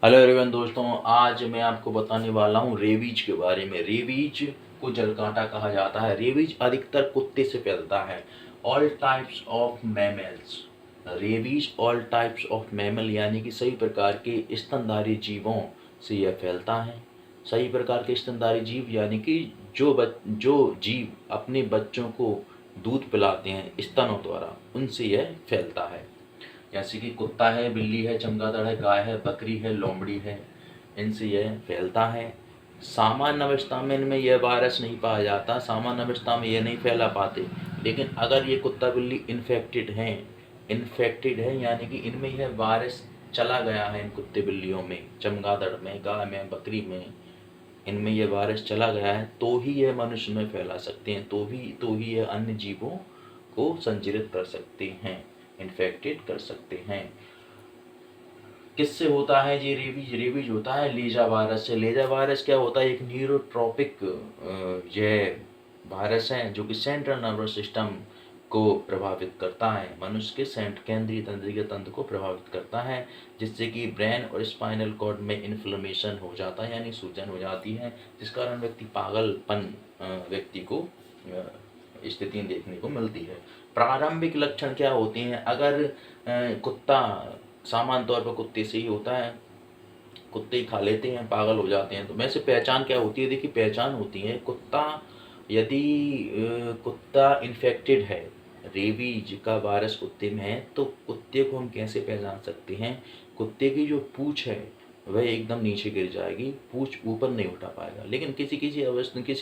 Hello everyone दोस्तों, आज मैं आपको बताने वाला हूँ रेबीज के बारे में। रेबीज को जलकांटा कहा जाता है। रेबीज अधिकतर कुत्ते से फैलता है। All types of mammals. Rabies all types of mammal यानी कि सभी प्रकार के स्तनधारी जीवों से यह फैलता है। सभी प्रकार के स्तनधारी जीव यानी कि जो जीव अपने बच्चों को दूध पिलाते हैं स्तनों द्वारा, उनसे यह फैलता है। जैसे कि कुत्ता है, बिल्ली है, चमगादड़ है, गाय है, बकरी है, लोमड़ी है, इनसे यह फैलता है। सामान्य अवस्था में इनमें यह वायरस नहीं पाया जाता, सामान्य अवस्था में यह नहीं फैला पाते। लेकिन अगर ये कुत्ता बिल्ली इन्फेक्टेड है यानी कि इनमें यह वायरस चला गया है, इन कुत्ते बिल्लियों में, चमगादड़ में, गाय में, बकरी में, इनमें यह वायरस चला गया है, तो ही यह मनुष्य में फैला सकते हैं, तो ही यह अन्य जीवों को संचरित कर सकते हैं, इन्फेक्टेड कर सकते हैं। किससे होता है ये रेबीज? रेबीज होता है लीजा वायरस से। लीजा वायरस क्या होता है? एक न्यूरोट्रॉपिक यह वायरस है जो कि सेंट्रल नर्वस सिस्टम को प्रभावित करता है, मनुष्य के केंद्रीय तंत्रिका तंत्र को प्रभावित करता है, जिससे कि ब्रेन और स्पाइनल कॉर्ड में इन्फ्लेमेशन हो जाता है यानी सूजन हो जाती है, जिस कारण व्यक्ति को स्थिति देखने को मिलती है। प्रारंभिक लक्षण क्या होते हैं? अगर कुत्ता, सामान्य तौर पर कुत्ते से ही होता है, कुत्ते ही खा लेते हैं, पागल हो जाते हैं, तो वैसे पहचान क्या होती है? देखिए, पहचान होती है कुत्ता, यदि कुत्ता इन्फेक्टेड है, रेबीज का वायरस कुत्ते में है, तो कुत्ते को हम कैसे पहचान सकते हैं? कुत्ते की जो पूँछ है वह एकदम नीचे गिर जाएगी, पूँछ ऊपर नहीं उठा पाएगा। लेकिन किसी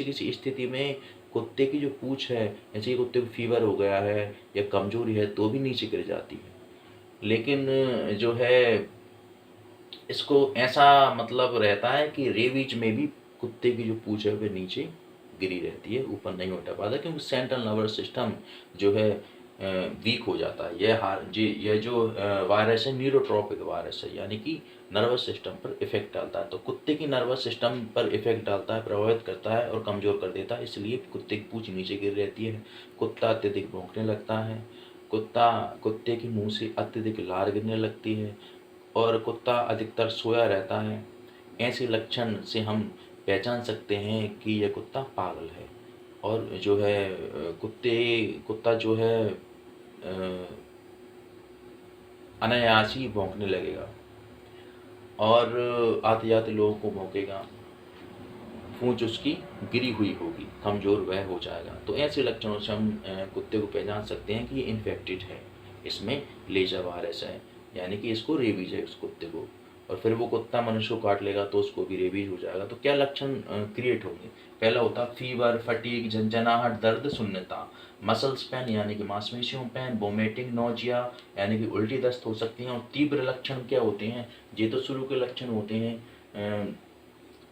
किसी स्थिति में कुत्ते की जो पूँछ है, जैसे कि कुत्ते को फीवर हो गया है या कमजोरी है, तो भी नीचे गिर जाती है। लेकिन जो है, इसको ऐसा मतलब रहता है कि रेबीज में भी कुत्ते की जो पूँछ है वह नीचे गिरी रहती है, ऊपर नहीं उठा पाता, क्योंकि सेंट्रल नर्वस सिस्टम जो है वीक हो जाता है। यह जो वायरस है न्यूरोट्रॉपिक वायरस है, यानी कि नर्वस सिस्टम पर इफेक्ट डालता है। तो कुत्ते की नर्वस सिस्टम पर इफेक्ट डालता है, प्रभावित करता है और कमज़ोर कर देता है, इसलिए कुत्ते की पूँछ नीचे गिर रहती है। कुत्ता अत्यधिक भौंकने लगता है। कुत्ते के मुंह से अत्यधिक लार गिरने लगती है और कुत्ता अधिकतर सोया रहता है। ऐसे लक्षण से हम पहचान सकते हैं कि यह कुत्ता पागल है। और जो है कुत्ता जो है अनायास ही भौंकने लगेगा और आते जाते लोगों को भौंकेगा, पूँछ उसकी गिरी हुई होगी, कमज़ोर वह हो जाएगा। तो ऐसे लक्षणों से हम कुत्ते को पहचान सकते हैं कि ये इन्फेक्टेड है, इसमें लेजा वायरस है, यानी कि इसको रेबीज है उस कुत्ते को। और फिर वो कुत्ता मनुष्य को काट लेगा तो उसको भी रेबीज हो जाएगा। तो क्या लक्षण क्रिएट होंगे? पहला होता फीवर, फटीग, झंझनाहट, दर्द, शून्यता, मसल्स पेन यानी कि मांसपेशियों पेन, वोमिटिंग, नोजिया यानी कि उल्टी दस्त हो सकती हैं। और तीव्र लक्षण क्या होते हैं? ये तो शुरू के लक्षण होते हैं,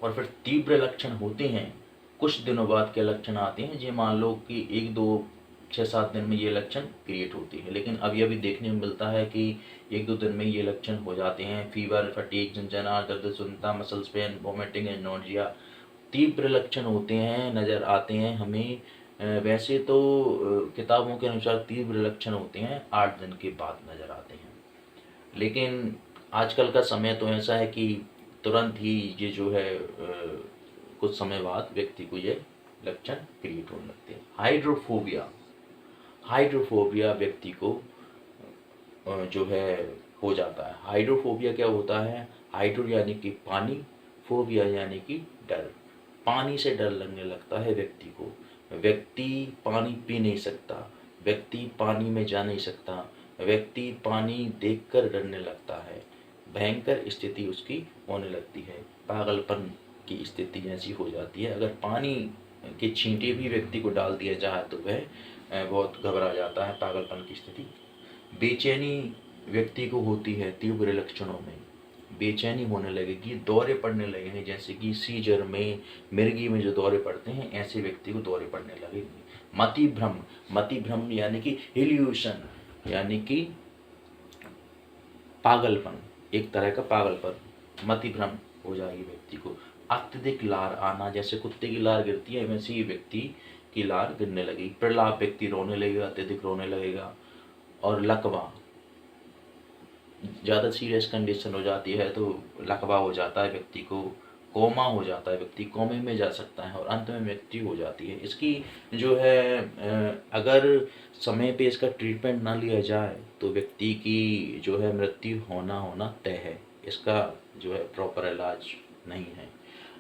और फिर तीव्र लक्षण होते हैं कुछ दिनों बाद। के लक्षण आते हैं ये मान लो कि 1 2 6 7 दिन में ये लक्षण क्रिएट होती है, लेकिन अभी देखने में मिलता है कि 1 2 दिन में ये लक्षण हो जाते हैं। फीवर, फटीग, झंझनाहट, दर्द, सुनता, muscles pain, vomiting and nausea तीव्र लक्षण होते हैं, नज़र आते हैं हमें। वैसे तो किताबों के अनुसार तीव्र लक्षण होते हैं 8 दिन के बाद नज़र आते हैं, लेकिन आजकल का समय तो ऐसा है कि तुरंत ही ये जो है कुछ समय बाद व्यक्ति को ये लक्षण क्रिएट होने लगते हैं। हाइड्रोफोबिया व्यक्ति को जो है हो जाता है। हाइड्रोफोबिया क्या होता है? हाइड्रो यानी कि पानी, फोबिया यानी कि डर। पानी से डर लगने लगता है व्यक्ति को। व्यक्ति पानी पी नहीं सकता, व्यक्ति पानी में जा नहीं सकता, व्यक्ति पानी देखकर डरने लगता है, भयंकर स्थिति उसकी होने लगती है, पागलपन की स्थिति ऐसी हो जाती है। अगर पानी के छींटे भी व्यक्ति को डाल दिया जाए तो वह बहुत घबरा जाता है, पागलपन की स्थिति। बेचैनी व्यक्ति को होती है तीव्र लक्षणों में, बेचैनी होने लगेगी, दौरे पड़ने लगेंगे, जैसे कि सीजर में, मिर्गी में जो दौरे पड़ते हैं, ऐसे व्यक्ति को दौरे पड़ने लगेंगे। मति भ्रम यानी कि इल्यूशन, यानी कि पागलपन, एक तरह का पागलपन, मति भ्रम हो जाएगी व्यक्ति को। अत्यधिक लार आना, जैसे कुत्ते की लार गिरती है वैसे ही व्यक्ति की लार गिरने लगेगी। प्रलाप, व्यक्ति रोने लगेगा, अत्यधिक रोने लगेगा। और लकवा, ज़्यादा सीरियस कंडीशन हो जाती है तो लकवा हो जाता है व्यक्ति को, कोमा हो जाता है व्यक्ति, कोमे में जा सकता है और अंत में मृत्यु हो जाती है। इसकी जो है अगर समय पे इसका ट्रीटमेंट ना लिया जाए तो व्यक्ति की जो है मृत्यु होना होना तय है। इसका जो है प्रॉपर इलाज नहीं है।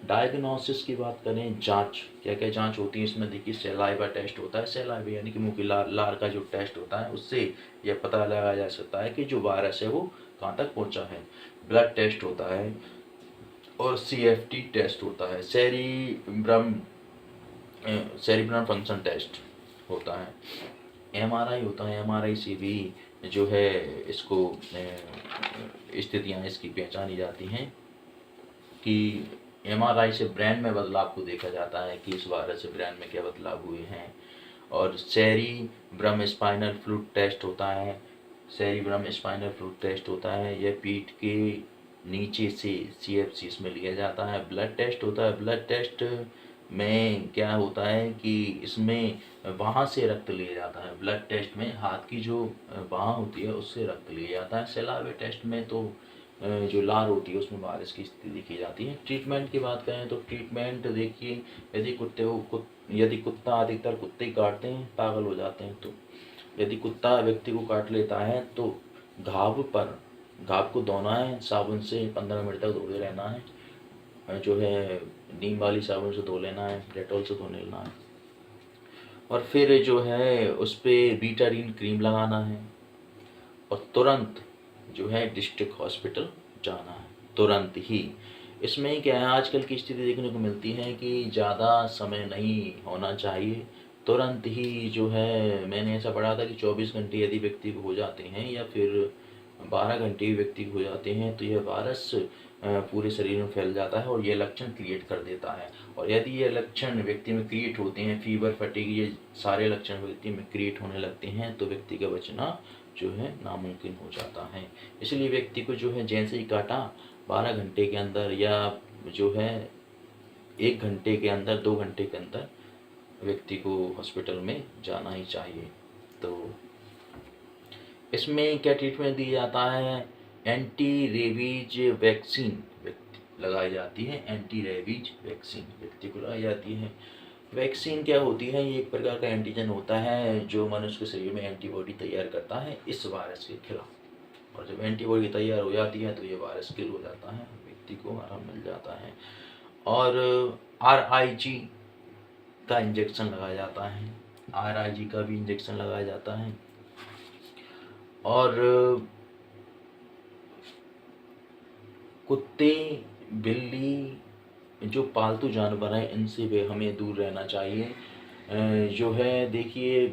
डायग्नोसिस की बात करें, जांच, क्या क्या जांच होती है इसमें देखिए, सैलाइवा टेस्ट होता है, सैलाइवा यानी कि मुंह की लार का जो टेस्ट होता है उससे यह पता लगाया जा सकता है कि जो वायरस है वो कहाँ तक पहुँचा है। ब्लड टेस्ट होता है और CFT टेस्ट होता है, सेरिब्रम फंक्शन टेस्ट होता है। MRI होता है, MRI से भी जो है इसको स्थितियाँ इसकी पहचानी जाती हैं कि MRI से ब्रेन में बदलाव को देखा जाता है कि इस वायरस से ब्रेन में क्या बदलाव हुए हैं। और सेरिब्रम स्पाइनल फ्लूइड टेस्ट होता है, सेरिब्रम स्पाइनल फ्लूइड टेस्ट होता है, यह पीठ के नीचे से CFC में लिया जाता है। ब्लड टेस्ट होता है, ब्लड टेस्ट में क्या होता है कि इसमें वहाँ से रक्त लिया जाता है। ब्लड टेस्ट में हाथ की जो बाँह होती है उससे रक्त लिया जाता है। सैलावे टेस्ट में तो जो लार होती है उसमें वायरस की स्थिति देखी जाती है। ट्रीटमेंट की बात करें तो ट्रीटमेंट देखिए, यदि कुत्ता, अधिकतर कुत्ते काटते हैं पागल हो जाते हैं, तो यदि कुत्ता व्यक्ति को काट लेता है तो घाव को धोना है, साबुन से 15 मिनट तक धोते रहना है, जो है नीम वाली साबुन से धो लेना है, डेटॉल से धो लेना है, और फिर जो है उस पर बीटाडीन क्रीम लगाना है और तुरंत जो है डिस्ट्रिक्ट हॉस्पिटल जाना है, तुरंत ही। इसमें क्या है, आजकल की स्थिति देखने को मिलती है कि ज़्यादा समय नहीं होना चाहिए, तुरंत ही जो है, मैंने ऐसा पढ़ा था कि 24 घंटे यदि व्यक्ति को हो जाते हैं या फिर 12 घंटे व्यक्ति को हो जाते हैं तो यह वायरस पूरे शरीर में फैल जाता है और ये लक्षण क्रिएट कर देता है। और यदि ये लक्षण व्यक्ति में क्रिएट होते हैं, फीवर, फटीग, ये सारे लक्षण व्यक्ति में क्रिएट होने लगते हैं तो व्यक्ति का बचना जो है नामुमकिन हो जाता है। इसलिए व्यक्ति को जो है जैसे ही काटा 12 घंटे के अंदर या जो है 1 घंटे के अंदर, 2 घंटे के अंदर व्यक्ति को हॉस्पिटल में जाना ही चाहिए। तो इसमें क्या ट्रीटमेंट दी जाता है, एंटी रेबीज वैक्सीन लगाई जाती है, एंटी रेबीज वैक्सीन व्यक्ति को लगाई जाती है। वैक्सीन क्या होती है, ये एक प्रकार का एंटीजन होता है जो मनुष्य के शरीर में एंटीबॉडी तैयार करता है इस वायरस के खिलाफ, और जब एंटीबॉडी तैयार हो जाती है तो ये वायरस किल हो जाता है, व्यक्ति को आराम मिल जाता है। और RIG का इंजेक्शन लगाया जाता है, RIG का भी इंजेक्शन लगाया जाता है। और कुत्ते, बिल्ली, जो पालतू जानवर हैं इनसे भी हमें दूर रहना चाहिए। जो है देखिए,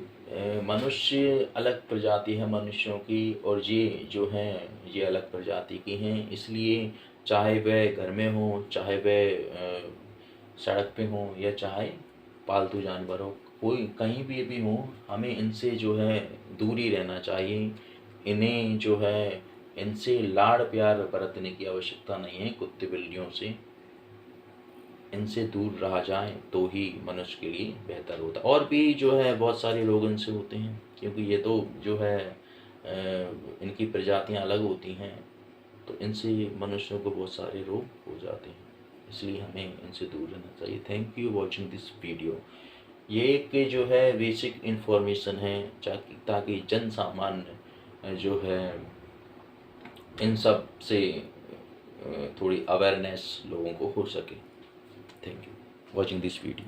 मनुष्य अलग प्रजाति है मनुष्यों की, और ये जो हैं ये अलग प्रजाति की हैं, इसलिए चाहे वह घर में हो, चाहे वह सड़क पे हो, या चाहे पालतू जानवर हो, कोई कहीं भी हो, हमें इनसे जो है दूरी रहना चाहिए। इन्हें जो है इनसे लाड़ प्यार बरतने की आवश्यकता नहीं है। कुत्ते बिल्लियों से इनसे दूर रहा जाए तो ही मनुष्य के लिए बेहतर होता। और भी जो है बहुत सारे रोग इनसे होते हैं, क्योंकि ये तो जो है इनकी प्रजातियां अलग होती हैं, तो इनसे मनुष्यों को बहुत सारे रोग हो जाते हैं, इसलिए हमें इनसे दूर रहना चाहिए। Thank you watching this video. ये एक जो है बेसिक इन्फॉर्मेशन है ताकि जन सामान्य जो है इन सब से थोड़ी अवेयरनेस लोगों को हो सके। Thank you watching this video.